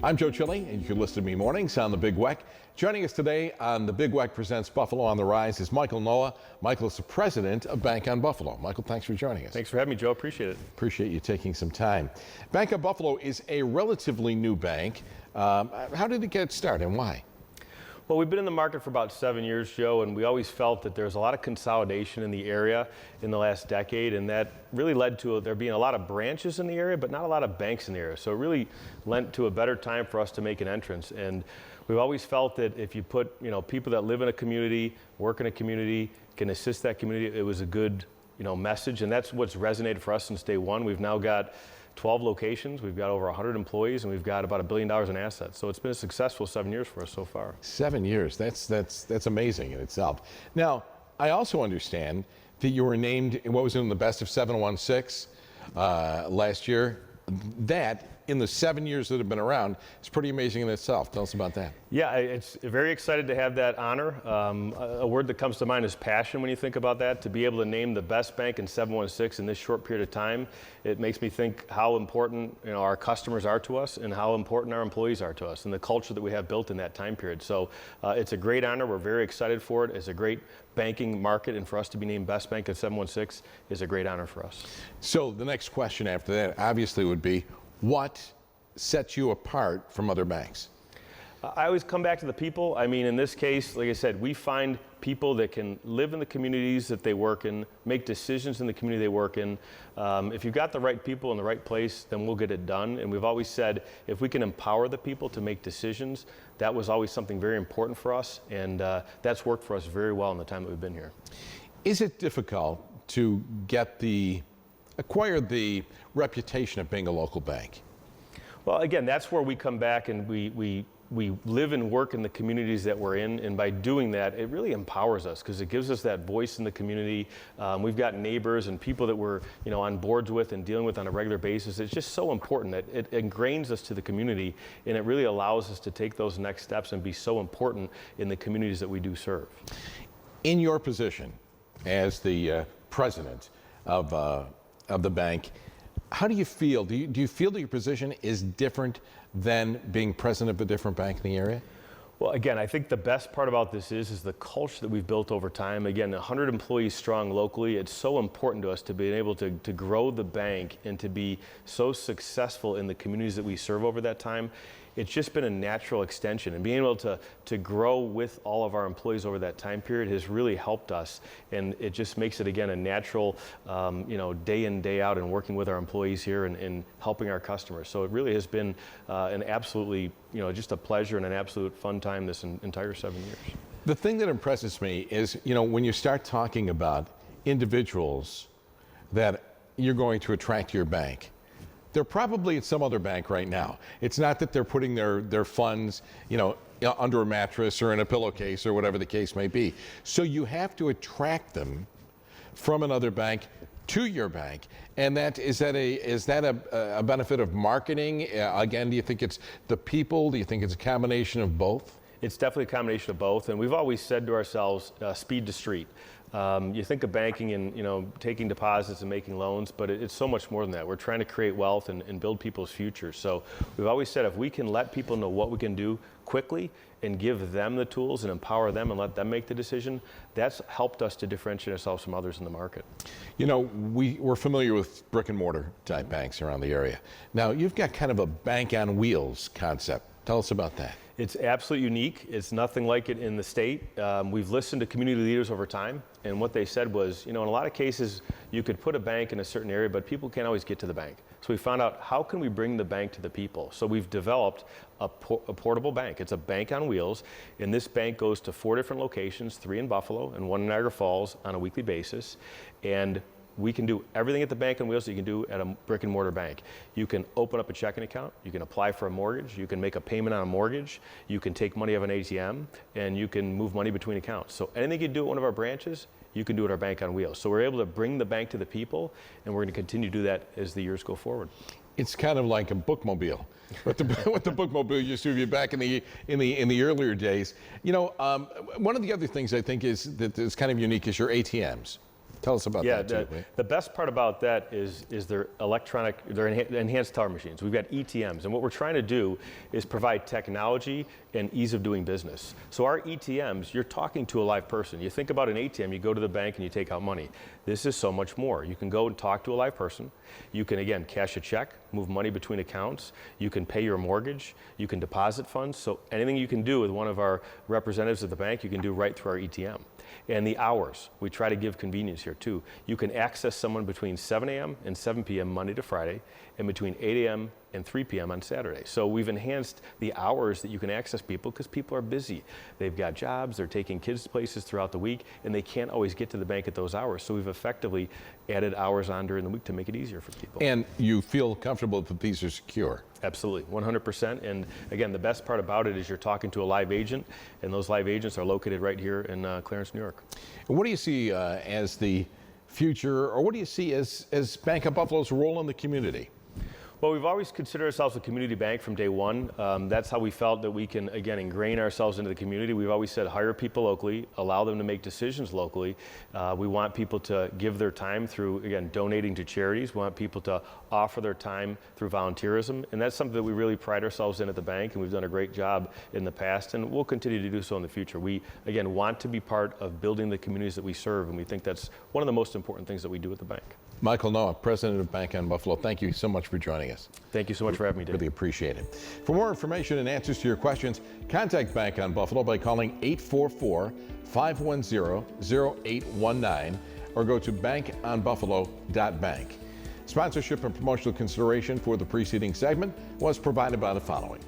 I'm Joe Chile, and you can listen to me mornings on the Big Weck. Joining us today on the Big Weck Presents Buffalo on the Rise is Michael Noah. Michael is the president of BankOnBuffalo. Michael, thanks for joining us. Thanks for having me, Joe. Appreciate it. Appreciate you taking some time. BankOnBuffalo is a relatively new bank. How did it get started and why? Well, we've been in the market for about 7 years, Joe, and we always felt that there's a lot of consolidation in the area in the last decade, and that really led to there being a lot of branches in the area, but not a lot of banks in the area. So it really lent to a better time for us to make an entrance. And we've always felt that if you put, people that live in a community, work in a community, can assist that community, it was a good, message, and that's what's resonated for us since day one. We've now got 12 locations, we've got over 100 employees, and we've got about $1 billion in assets. So it's been a successful 7 years for us so far. 7 years, that's amazing in itself. Now, I also understand that you were named, what was in the best of 716 last year. That, in the 7 years that have been around, is pretty amazing in itself. Tell us about that. Yeah, it's very excited to have that honor. A word that comes to mind is passion when you think about that. To be able to name the best bank in 716 in this short period of time, it makes me think how important our customers are to us and how important our employees are to us and the culture that we have built in that time period. So it's a great honor. We're very excited for it. It's a great banking market, and for us to be named best bank at 716 is a great honor for us. So the next question after that obviously would be, what sets you apart from other banks? I always come back to the people. I mean, in this case, like I said, we find people that can live in the communities that they work in, make decisions in the community they work in. If you've got the right people in the right place, then we'll get it done. And we've always said, if we can empower the people to make decisions, that was always something very important for us. And that's worked for us very well in the time that we've been here. Is it difficult to acquire the reputation of being a local bank? Well, again, that's where we come back and we live and work in the communities that we're in, and by doing that, it really empowers us because it gives us that voice in the community. We've got neighbors and people that we're on boards with and dealing with on a regular basis. It's just so important that it ingrains us to the community, and it really allows us to take those next steps and be so important in the communities that we do serve. In your position as the president of the bank, how do you feel? Do you feel that your position is different than being president of a different bank in the area? Well, again, I think the best part about this is the culture that we've built over time. Again, 100 employees strong locally. It's so important to us to be able to grow the bank and to be so successful in the communities that we serve over that time. It's just been a natural extension, and being able to grow with all of our employees over that time period has really helped us, and it just makes it, again, a natural, day in, day out, and working with our employees here and helping our customers. So it really has been an absolutely, just a pleasure and an absolute fun time this entire 7 years. The thing that impresses me is, when you start talking about individuals that you're going to attract to your bank, they're probably at some other bank right now. It's not that they're putting their funds, under a mattress or in a pillowcase or whatever the case may be. So you have to attract them from another bank to your bank. And is that a benefit of marketing? Again, do you think it's the people? Do you think it's a combination of both? It's definitely a combination of both, and we've always said to ourselves, speed to street. You think of banking and taking deposits and making loans, but it's so much more than that. We're trying to create wealth and build people's futures. So we've always said if we can let people know what we can do quickly and give them the tools and empower them and let them make the decision, that's helped us to differentiate ourselves from others in the market. We're familiar with brick and mortar type banks around the area. Now you've got kind of a bank on wheels concept. Tell us about that. It's absolutely unique. It's nothing like it in the state. We've listened to community leaders over time, and what they said was, in a lot of cases, you could put a bank in a certain area, but people can't always get to the bank. So we found out, how can we bring the bank to the people? So we've developed a portable bank. It's a bank on wheels, and this bank goes to 4 different locations, 3 in Buffalo and 1 in Niagara Falls on a weekly basis. And we can do everything at the bank on wheels that you can do at a brick and mortar bank. You can open up a checking account, you can apply for a mortgage, you can make a payment on a mortgage, you can take money out of an ATM, and you can move money between accounts. So anything you do at one of our branches, you can do at our bank on wheels. So we're able to bring the bank to the people, and we're going to continue to do that as the years go forward. It's kind of like a bookmobile. What the bookmobile used to be back in the earlier days. One of the other things I think is kind of unique is your ATMs. Tell us about Yeah, that too. the best part about that is their enhanced teller machines. We've got ETMs, and what we're trying to do is provide technology and ease of doing business. So our ETMs, you're talking to a live person. You think about an ATM, you go to the bank and you take out money. This is so much more. You can go and talk to a live person. You can, again, cash a check, move money between accounts. You can pay your mortgage. You can deposit funds. So anything you can do with one of our representatives at the bank, you can do right through our ETM. And the hours, we try to give convenience here too. You can access someone between 7 a.m. and 7 p.m. Monday to Friday, and between 8 a.m. and 3 p.m. on Saturday. So we've enhanced the hours that you can access people because people are busy. They've got jobs, they're taking kids to places throughout the week, and they can't always get to the bank at those hours. So we've effectively added hours on during the week to make it easier for people. And you feel comfortable that these are secure? Absolutely, 100%. And again, the best part about it is you're talking to a live agent, and those live agents are located right here in Clarence, New York. And what do you see as the future, or what do you see as Bank of Buffalo's role in the community? Well, we've always considered ourselves a community bank from day one. That's how we felt that we can, again, ingrain ourselves into the community. We've always said hire people locally, allow them to make decisions locally. We want people to give their time through, again, donating to charities. We want people to offer their time through volunteerism. And that's something that we really pride ourselves in at the bank, and we've done a great job in the past, and we'll continue to do so in the future. We, again, want to be part of building the communities that we serve, and we think that's one of the most important things that we do at the bank. Michael Noah, President of BankOnBuffalo, thank you so much for joining us. Thank you so much for having me, Dave. Really appreciate it. For more information and answers to your questions, contact BankOnBuffalo by calling 844-510-0819 or go to bankonbuffalo.bank. Sponsorship and promotional consideration for the preceding segment was provided by the following.